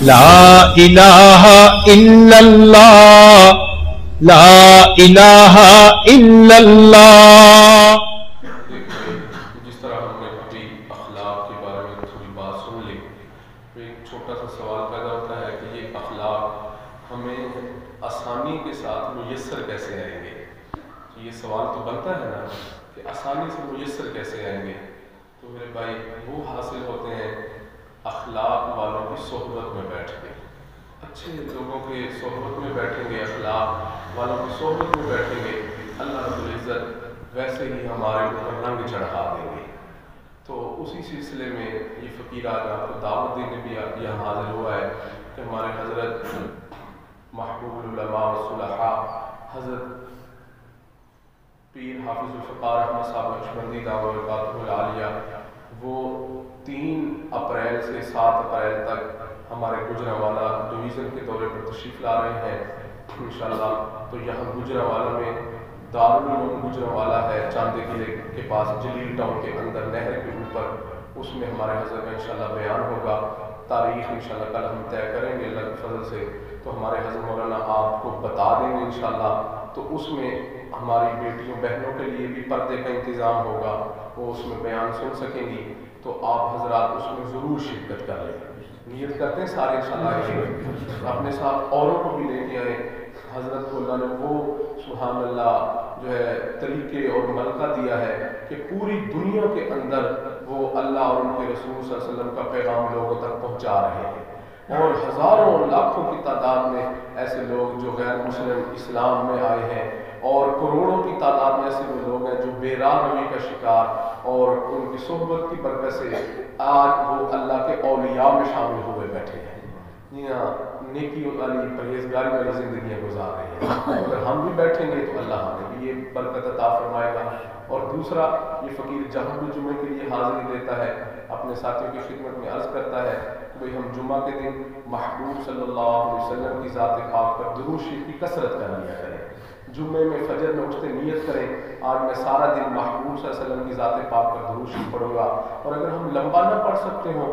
لا الہ الا اللہ لا الہ الا اللہ. جس طرح ہم نے ابھی اخلاق کے بارے میں تھوڑی بات سن لی، تو ایک چھوٹا سا سوال پیدا ہوتا ہے کہ یہ اخلاق ہمیں آسانی کے ساتھ میسر کیسے آئیں گے؟ یہ سوال تو بنتا ہے نا کہ آسانی سے میسر کیسے آئیں گے؟ تو میرے بھائی وہ حاصل ہوتے ہیں اخلاق والوں کی صحبت میں بیٹھ کے. اچھے لوگوں کے صحبت میں بیٹھیں گے، اخلاق والوں کی صحبت میں بیٹھیں گے، اللہ رب العزت ویسے ہی ہمارے اوپر رنگ چڑھا دیں گے. تو اسی سلسلے میں یہ فقیر آج آپ کو دعوت دینے بھی یہاں حاضر ہوا ہے کہ ہمارے حضرت محبوب العلماء والصلحاء حضرت پیر حافظ الفقار احمد صاحب نقشبندی دعوت برکاتہ العالیہ وہ 3 اپریل سے 7 اپریل تک ہمارے گجرانوالہ ڈویژن کے دورے پر تشریف لا رہے ہیں انشاءاللہ. تو یہاں گجرانوالہ میں دارالعلوم گجرانوالہ ہے، چاندے قلعے کے پاس جلیل ٹاؤن کے اندر نہر کے اوپر، اس میں ہمارے حضرت کا انشاءاللہ بیان ہوگا. تاریخ انشاءاللہ کل ہم طے کریں گے اللہ کے فضل سے، تو ہمارے حضرت مولانا آپ کو بتا دیں گے انشاءاللہ. تو اس میں ہماری بیٹیوں بہنوں کے لیے بھی پردے کا انتظام ہوگا، وہ اس میں بیان سن سکیں گی. تو آپ حضرات اس میں ضرور شرکت کر لیں. نیت کرتے ہیں سارے انشاءاللہ، اپنے ساتھ اوروں کو بھی لے کے آئیں. حضرت کو اللہ نے وہ سبحان اللہ جو ہے طریقے اور ملکہ دیا ہے کہ پوری دنیا کے اندر وہ اللہ اور ان کے رسول صلی اللہ علیہ وسلم کا پیغام لوگوں تک پہنچا رہے ہیں. اور ہزاروں لاکھوں کی تعداد میں ایسے لوگ جو غیر مسلم اسلام میں آئے ہیں، اور کروڑوں کی تعداد میں ایسے لوگ ہیں جو بے راہ روی کا شکار، اور ان کی صحبت کی برکت سے آج وہ اللہ کے اولیاء میں شامل ہوئے بیٹھے ہیں. نیکی والی پرہیزگاری والی زندگیاں گزار رہے ہیں. اگر ہم بھی بیٹھیں گے تو اللہ ہمیں بھی یہ برکت عطا فرمائے گا. اور دوسرا، یہ فقیر جہاں بھی جمعے کے لیے حاضری دیتا ہے اپنے ساتھیوں کی خدمت میں عرض کرتا ہے کہ ہم جمعہ کے دن محبوب صلی اللہ علیہ وسلم کی ذات پاک پر درود شریف کی کثرت کر لیا کریں. جمعے میں فجر میں اٹھتے نیت کریں آج میں سارا دن محبوب صلی اللہ علیہ وسلم کی ذات پاک پر درود شریف پڑھوں گا. اور اگر ہم لمبا نہ پڑھ سکتے ہوں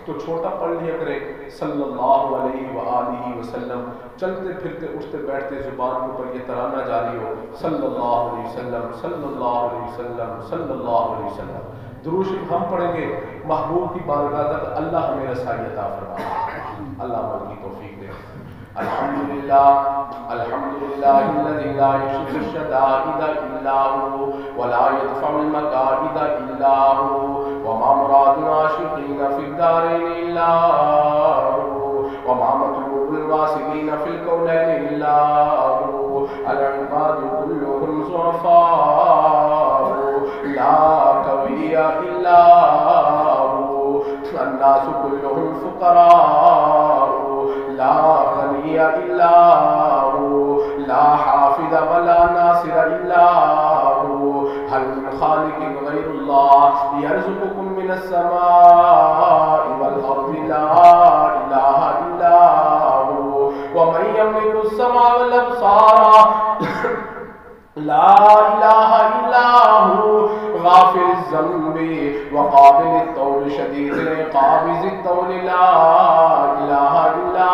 تو چھوٹا پڑھ لیا کریں صلی اللہ علیہ وآلہ وسلم. چلتے پھرتے اٹھتے بیٹھتے زبان کے اوپر یہ ترانہ جاری ہو صلی اللہ علیہ وسلم صلی اللہ علیہ وسلم صلی اللہ علیہ وسلم. درود شریف ہم پڑھیں گے، محبوب کی بارگاہ تک اللہ ہمیں رسائی عطا فرمائے. اللہ عمل کی توفیق دے. الحمدللہ الحمدللہ الذی لا یکشف الشدائد الا هو ولا يدفع المکائد الا هو وما مراد العاشقین فی الدارین الا هو وما مطلوب الواصلین فی الکونین الا هو العباد كلهم ضعفاء لا قوی الا هو الناس كلهم فقراء لا غنی الا هو لا حافظ ولا ناصر الا هو هل من خالق غیر اللہ یرزقکم من السماء والارض لا الہ الا هو ومن یملک السمع والابصار لا الہ الا هو غافر الذنب وقابل التوب شدید العقاب ذی الطول لا الہ الا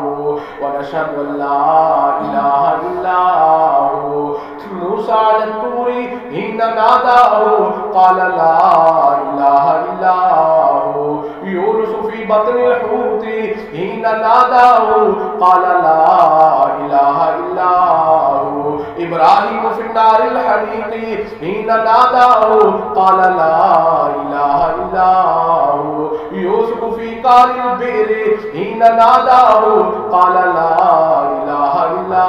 هو ونشهد ان لا الہ الا هو. موسیٰ علی الطور حین ناداه قال لا الہ الا هو. یونس فی بطن الحوت حین ناداه قال لا الہ الا هو. ابراہیم فی النار الحریق حین ناداه قال لا الہ الا هو. یوسف فی قار البئر حین ناداه قال لا الہ الا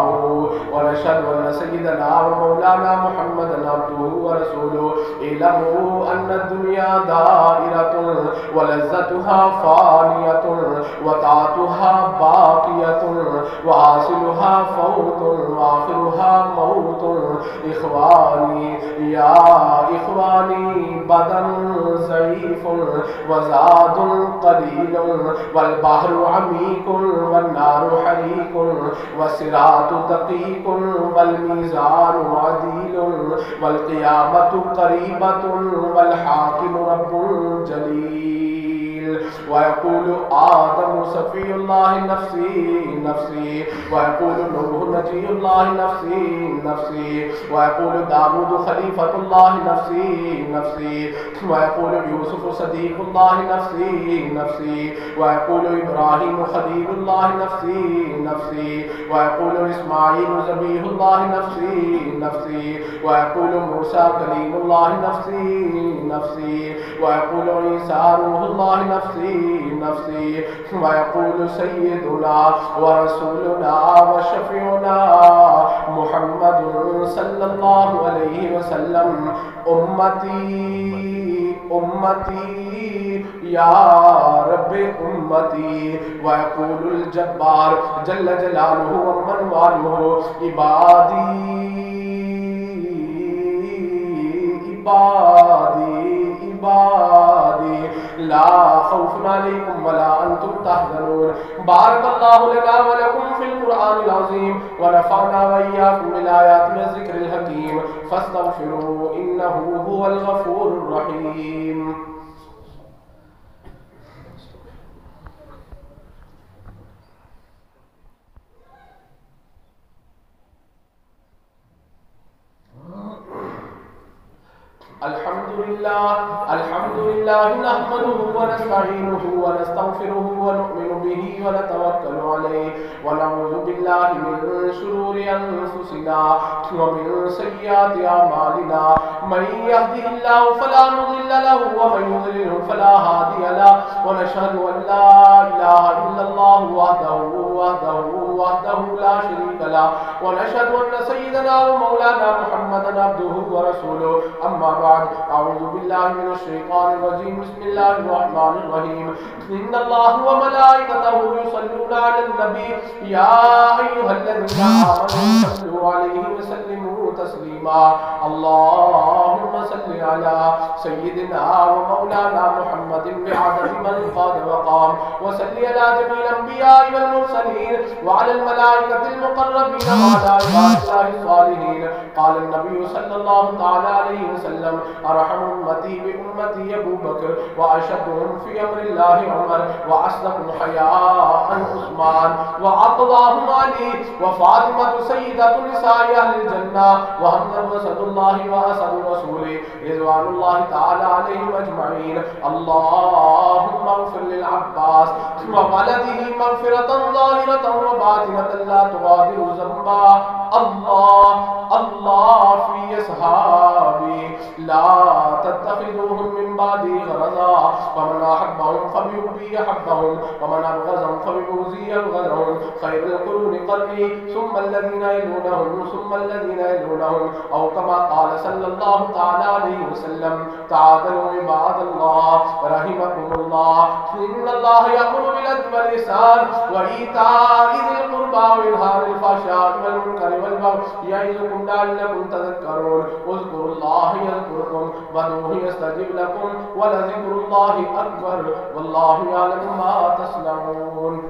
هو. ونشهد ان سیدنا ومولانا محمدا عبده ورسوله. اعلموا ان الدنيا دائرة ولذتها فانية وطاعتها باقية وحاصلها فوت وآخرها موت. اخوانی یا اخوانی بدن ضعیف وزاد قلیل والبحر عمیق والنار حریق والصراط دقیق والمیزان عدیل والقیامت قریبۃ والحاکم رب جلیل. ويقول آدم صفي الله نفسي نفسي، ويقول نوح نجي الله نفسي نفسي، ويقول داود خليفة الله نفسي نفسي، ويقول يوسف صديق الله نفسي نفسي، ويقول إبراهيم خليل الله نفسي نفسي، ويقول إسماعيل ذبيح الله نفسي نفسي، ويقول موسى كليم الله نفسي نفسي، ويقول عيسى روح الله نفسي نفسي، ويقول سيدنا ورسولنا وشفيعنا محمد صلى الله عليه وسلم أمتي أمتي يا رب أمتي. ويقول الجبار جل جلاله ومن واله عبادي عبادي عبادي لا خوف عليكم ولا أنتم تحزنون. بارك الله لنا ولكم في القرآن العظيم ونفعنا وإياكم بالآيات والذكر الحكيم فاستغفروه إنه هو الغفور الرحيم. الحمد لله نحمده ونستعينه ونستغفره ونؤمن به ونتوكل عليه ونعوذ بالله من شرور أنفسنا ومن سيئات أعمالنا. من يهده الله فلا مضل له ومن يضلل فلا هادي له. ونشهد أن لا إله إلا الله وحده لا شريك له. ونشهد أن سيدنا ومولانا محمدا عبده ورسوله. أما بعد أعوذ بالله من الشيطان الرجيم. بسم الله الرحمن الرحيم. إن الله وملائكته يصلون على النبي يا أيها الذين آمنوا صلوا عليه وسلموا تسليما. اللهم صل على سيدنا ومولانا محمد بعدد من قاد وقام. وصل على جميع الأنبياء والمرسلين وعلى الملائكة المقربين وعلى عباد الله الصالحين. قال النبي صلى الله تعالى عليه وسلم أرحم أمتي بأمتي أبو بكر وأشدهم في أمر الله عمر وأصدقهم حياء عثمان وأقواهم علي وفاطمة سيدة نساء أهل الجنة وحمزة وأسد الله وأسد رسوله رضوان الله تعالى عليهم أجمعين. اللهم اغفر للعباس وولده مغفرة ظاهرة وباطنة لا تغادر ذنبا. الله في أصحابي لا تتخذوهم من بعدي غرضا. فمن أحبهم فبحبي أحبهم ومن أبغضهم فببغضي أبغضهم. خير القرون قرني ثم الذين يلونهم ثم الذين يلونهم أو كما قال صلى الله تعالى عليه وسلم. تعادلوا عباد الله رحمكم الله. إن الله يأمر بالعدل والإحسان وإيتاء ذي القربى وينهى عن الفحشاء والمنكر والبغي يعظكم لعلكم تذكرون. اذكروا الله يذكركم وادعوه يستجب لكم ولذكر الله أكبر والله يعلم ما تصنعون.